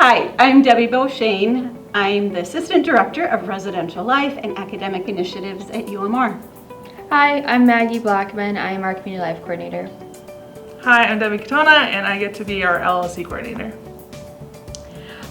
Hi, I'm Debbie Beauchene. I'm the Assistant Director of Residential Life and Academic Initiatives at UMR. Hi, I'm Maggie Blackmon. I am our Community Life Coordinator. Hi, I'm Debbie Katona, and I get to be our LLC Coordinator.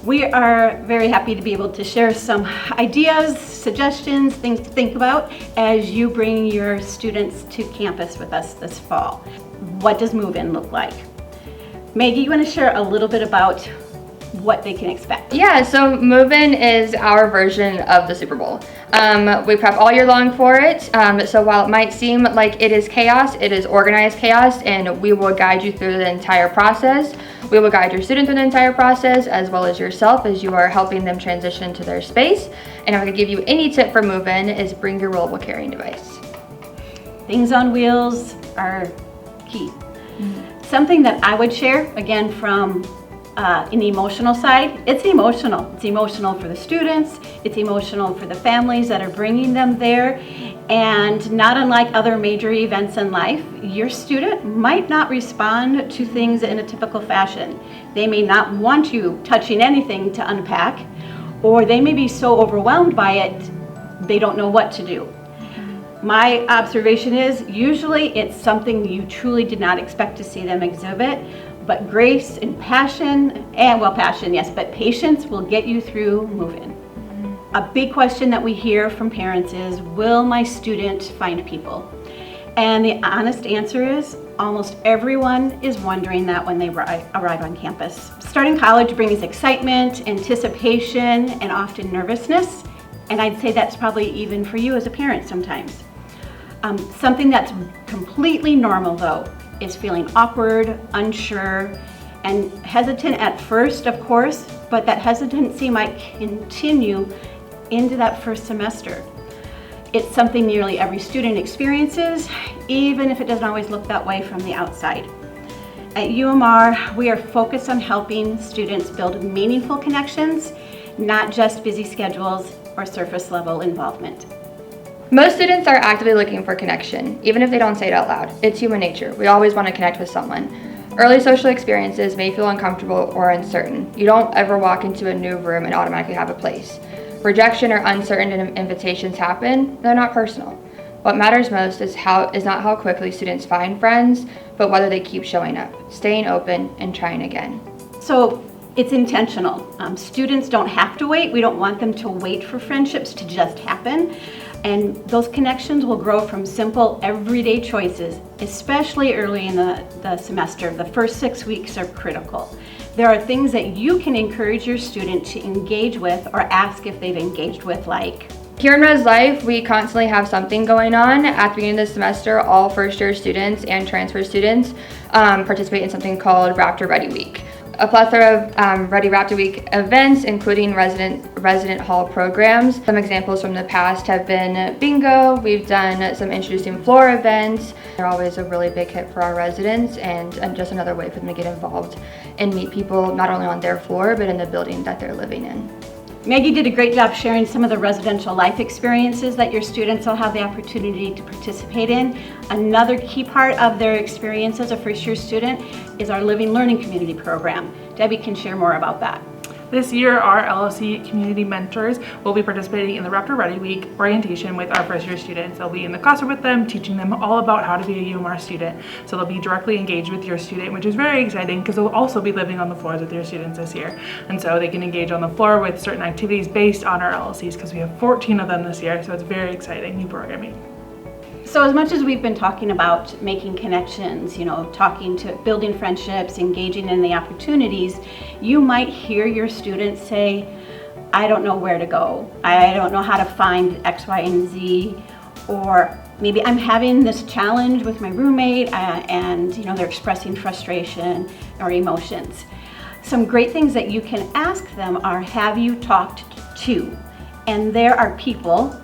We are very happy to be able to share some ideas, suggestions, things to think about as you bring your students to campus with us this fall. What does move-in look like? Maggie, you want to share a little bit about what they can expect? Yeah, so move-in is our version of the Super Bowl. We prep all year long for it, so while it might seem like it is chaos, it is organized chaos, and we will guide you through the entire process. We will guide your student through the entire process, as well as yourself as you are helping them transition to their space. And if I could give you any tip for move-in, is bring your rollable carrying device. Things on wheels are key. Something that I would share, again, from an emotional side, it's emotional. It's emotional for the students, it's emotional for the families that are bringing them there, and not unlike other major events in life, your student might not respond to things in a typical fashion. They may not want you touching anything to unpack, or they may be so overwhelmed by it, they don't know what to do. My observation is usually it's something you truly did not expect to see them exhibit, but grace and passion, passion, yes, but patience will get you through move-in. A big question that we hear from parents is, will my student find people? And the honest answer is, almost everyone is wondering that when they arrive on campus. Starting college brings excitement, anticipation, and often nervousness, and I'd say that's probably even for you as a parent sometimes. Something that's completely normal though is feeling awkward, unsure, and hesitant at first, of course, but that hesitancy might continue into that first semester. It's something nearly every student experiences, even if it doesn't always look that way from the outside. At UMR, we are focused on helping students build meaningful connections, not just busy schedules or surface level involvement. Most students are actively looking for connection, even if they don't say it out loud. It's human nature. We always want to connect with someone. Early social experiences may feel uncomfortable or uncertain. You don't ever walk into a new room and automatically have a place. Rejection or uncertain invitations happen, they're not personal. What matters most is not how quickly students find friends, but whether they keep showing up, staying open, and trying again. So it's intentional. Students don't have to wait. We don't want them to wait for friendships to just happen. And those connections will grow from simple, everyday choices, especially early in the semester. The first 6 weeks are critical. There are things that you can encourage your student to engage with or ask if they've engaged with, like. Here in Res Life, we constantly have something going on. At the beginning of the semester, all first-year students and transfer students participate in something called Raptor Ready Week. A plethora of Ready Raptor Week events, including resident hall programs. Some examples from the past have been bingo. We've done some introducing floor events. They're always a really big hit for our residents and just another way for them to get involved and meet people not only on their floor, but in the building that they're living in. Maggie did a great job sharing some of the residential life experiences that your students will have the opportunity to participate in. Another key part of their experience as a first-year student is our Living Learning Community program. Debbie can share more about that. This year, our LLC community mentors will be participating in the Raptor Ready Week orientation with our first year students. They'll be in the classroom with them, teaching them all about how to be a UMR student. So they'll be directly engaged with your student, which is very exciting because they'll also be living on the floors with your students this year. And so they can engage on the floor with certain activities based on our LLCs because we have 14 of them this year. So it's very exciting new programming. So as much as we've been talking about making connections, talking to building friendships, engaging in the opportunities, you might hear your students say, I don't know where to go. I don't know how to find X, Y, and Z. Or maybe I'm having this challenge with my roommate and they're expressing frustration or emotions. Some great things that you can ask them are, have you talked to? And there are people,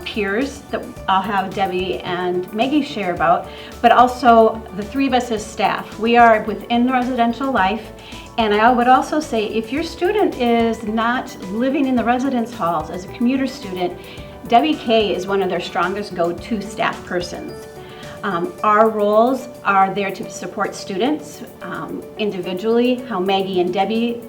peers that I'll have Debbie and Maggie share about, but also the three of us as staff. We are within residential life, and I would also say if your student is not living in the residence halls as a commuter student, Debbie K is one of their strongest go-to staff persons. Our roles are there to support students individually, how Maggie and Debbie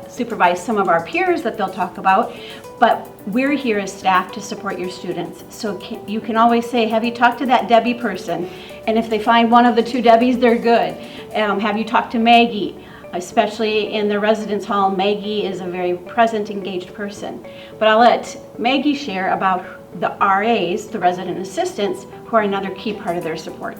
supervise some of our peers that they'll talk about, but we're here as staff to support your students. So you can always say, have you talked to that Debbie person? And if they find one of the two Debbies, they're good. Have you talked to Maggie? Especially in the residence hall, Maggie is a very present, engaged person. But I'll let Maggie share about the RAs, the resident assistants, who are another key part of their support.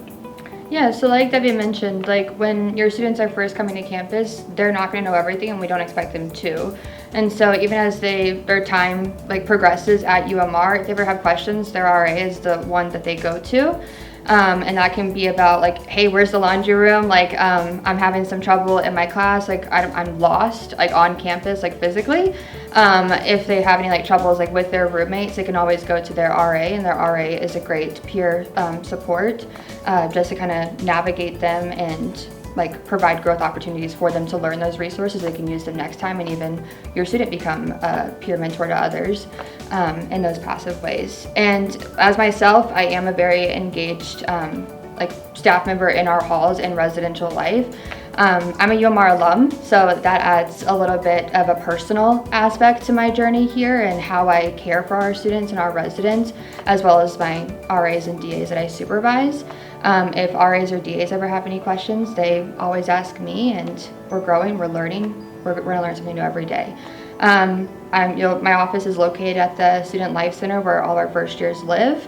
Yeah, so like Debbie mentioned, like when your students are first coming to campus, they're not going to know everything, and we don't expect them to. And so even as their time like progresses at UMR, if they ever have questions, their RA is the one that they go to. And that can be about like, hey, where's the laundry room? Like, I'm having some trouble in my class. Like, I'm lost, like on campus, like physically. If they have any like troubles like with their roommates, they can always go to their RA, and their RA is a great peer support, just to kind of navigate them and like provide growth opportunities for them to learn those resources. They can use them next time, and even your student become a peer mentor to others in those passive ways. And as myself, I am a very engaged like staff member in our halls and residential life. I'm a UMR alum, so that adds a little bit of a personal aspect to my journey here and how I care for our students and our residents, as well as my RAs and DAs that I supervise. If RAs or DAs ever have any questions, they always ask me, and we're growing, we're learning, we're gonna learn something new every day. My office is located at the Student Life Center where all our first years live.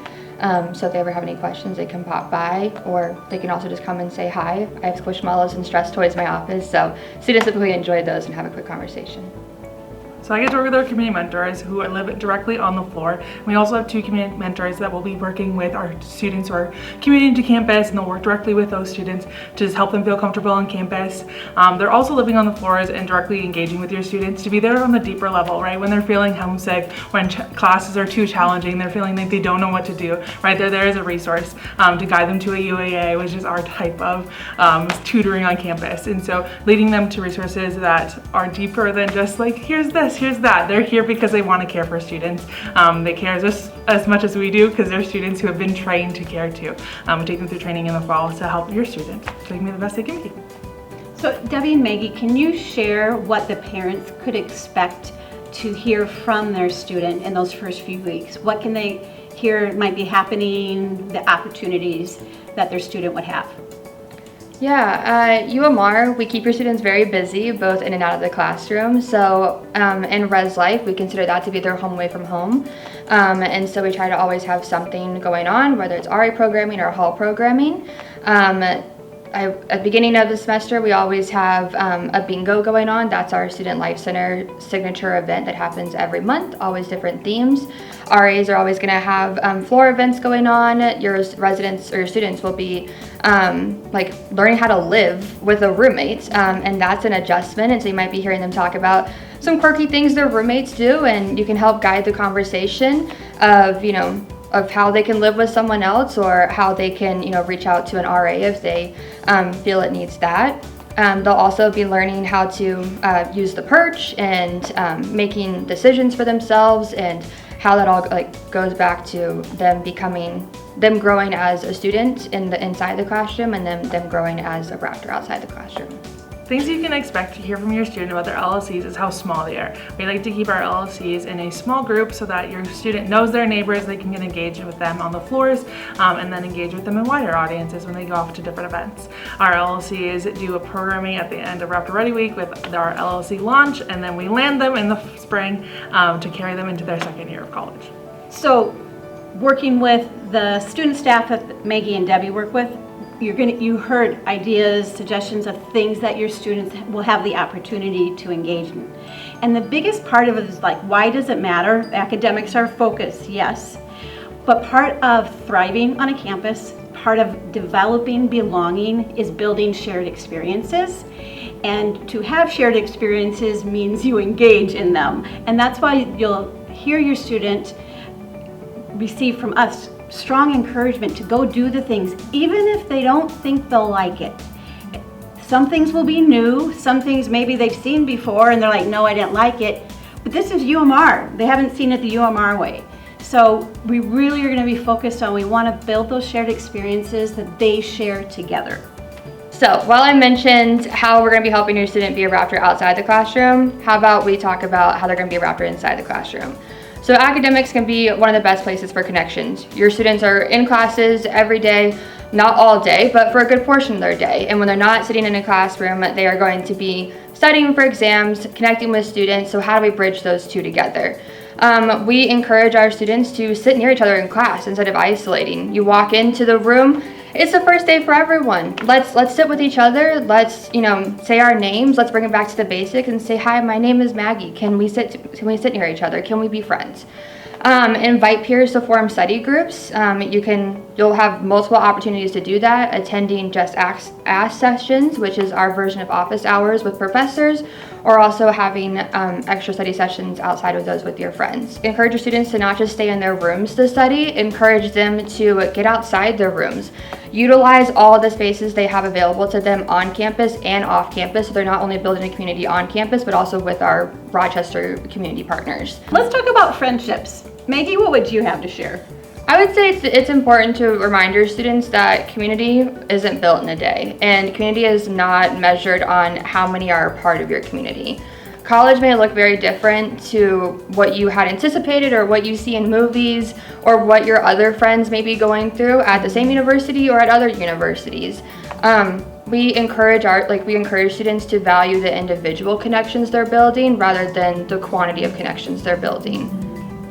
So if they ever have any questions, they can pop by, or they can also just come and say hi. I have squishmallows and stress toys in my office, so students typically enjoy those and have a quick conversation. So I get to work with our community mentors who live directly on the floor. We also have 2 community mentors that will be working with our students who are commuting to campus, and they'll work directly with those students to just help them feel comfortable on campus. They're also living on the floors and directly engaging with your students to be there on the deeper level, right? When they're feeling homesick, when classes are too challenging, they're feeling like they don't know what to do, right? They're there as a resource to guide them to a UAA, which is our type of tutoring on campus. And so leading them to resources that are deeper than just like, here's this, here's that. They're here because they want to care for students. They care just as much as we do because they're students who have been trained to care too. We take them through training in the fall to help your students so they can be the best they can be. So Debbie and Maggie, can you share what the parents could expect to hear from their student in those first few weeks? What can they hear might be happening, the opportunities that their student would have? Yeah, UMR, we keep your students very busy, both in and out of the classroom. So in Res Life, we consider that to be their home away from home. And so we try to always have something going on, whether it's RA programming or hall programming. At the beginning of the semester, we always have a bingo going on. That's our Student Life Center signature event that happens every month, always different themes. RAs are always gonna have floor events going on. Your residents or your students will be like learning how to live with a roommate, and that's an adjustment. And so you might be hearing them talk about some quirky things their roommates do, and you can help guide the conversation of, of how they can live with someone else, or how they can, reach out to an RA if they feel it needs that. They'll also be learning how to use the perch and making decisions for themselves, and how that all goes back to them growing as a student inside the classroom, and then them growing as a Raptor outside the classroom. Things you can expect to hear from your student about their LLCs is how small they are. We like to keep our LLCs in a small group so that your student knows their neighbors, they can get engaged with them on the floors, and then engage with them in wider audiences when they go off to different events. Our LLCs do a programming at the end of Raptor Ready Week with our LLC launch, and then we land them in the spring to carry them into their second year of college. So working with the student staff that Maggie and Debbie work with, you heard ideas, suggestions of things that your students will have the opportunity to engage in. And the biggest part of it is why does it matter? Academics are focus, yes. But part of thriving on a campus, part of developing belonging is building shared experiences. And to have shared experiences means you engage in them. And that's why you'll hear your student receive from us strong encouragement to go do the things, even if they don't think they'll like it. Some things will be new, some things maybe they've seen before and they're like, no, I didn't like it. But this is UMR. They haven't seen it the UMR way. So we really are going to be focused on, we want to build those shared experiences that they share together. So while I mentioned how we're going to be helping your student be a Raptor outside the classroom, how about we talk about how they're going to be a Raptor inside the classroom. So academics can be one of the best places for connections. Your students are in classes every day, not all day, but for a good portion of their day. And when they're not sitting in a classroom, they are going to be studying for exams, connecting with students. So how do we bridge those two together? We encourage our students to sit near each other in class instead of isolating. You walk into the room, it's the first day for everyone. Let's sit with each other. Let's, say our names. Let's bring it back to the basics and say, hi, my name is Maggie. Can we sit near each other? Can we be friends? Invite peers to form study groups. You'll have multiple opportunities to do that, attending Just Ask sessions, which is our version of office hours with professors, or also having extra study sessions outside of those with your friends. Encourage your students to not just stay in their rooms to study, encourage them to get outside their rooms. Utilize all the spaces they have available to them on campus and off campus, so they're not only building a community on campus, but also with our Rochester community partners. Let's talk about friendships. Maggie, what would you have to share? I would say it's important to remind your students that community isn't built in a day, and community is not measured on how many are a part of your community. College may look very different to what you had anticipated or what you see in movies or what your other friends may be going through at the same university or at other universities. We encourage students to value the individual connections they're building rather than the quantity of connections they're building.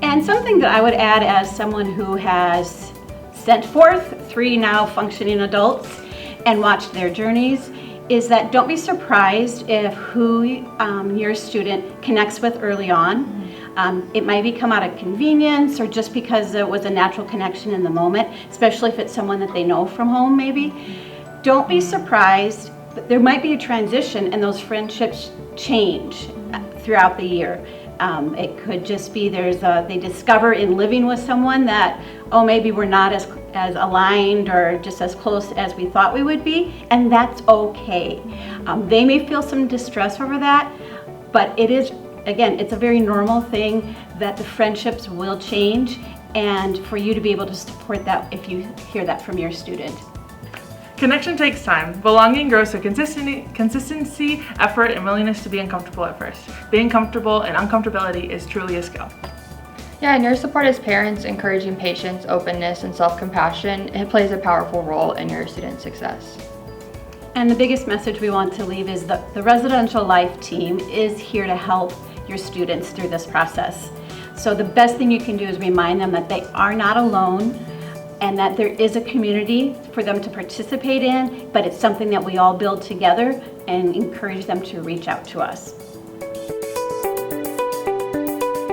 And something that I would add as someone who has sent forth 3 now functioning adults and watched their journeys is that don't be surprised if who your student connects with early on. It might become out of convenience or just because it was a natural connection in the moment, especially if it's someone that they know from home maybe. Don't be surprised, but there might be a transition and those friendships change throughout the year. It could just be they discover in living with someone that, maybe we're not as aligned or just as close as we thought we would be, and that's okay. They may feel some distress over that, but it's a very normal thing that the friendships will change, and for you to be able to support that if you hear that from your student. Connection takes time. Belonging grows through consistency, effort, and willingness to be uncomfortable at first. Being comfortable and uncomfortability is truly a skill. Yeah, and your support as parents, encouraging patience, openness, and self-compassion, it plays a powerful role in your student's success. And the biggest message we want to leave is that the residential life team is here to help your students through this process. So the best thing you can do is remind them that they are not alone, and that there is a community for them to participate in, but it's something that we all build together, and encourage them to reach out to us.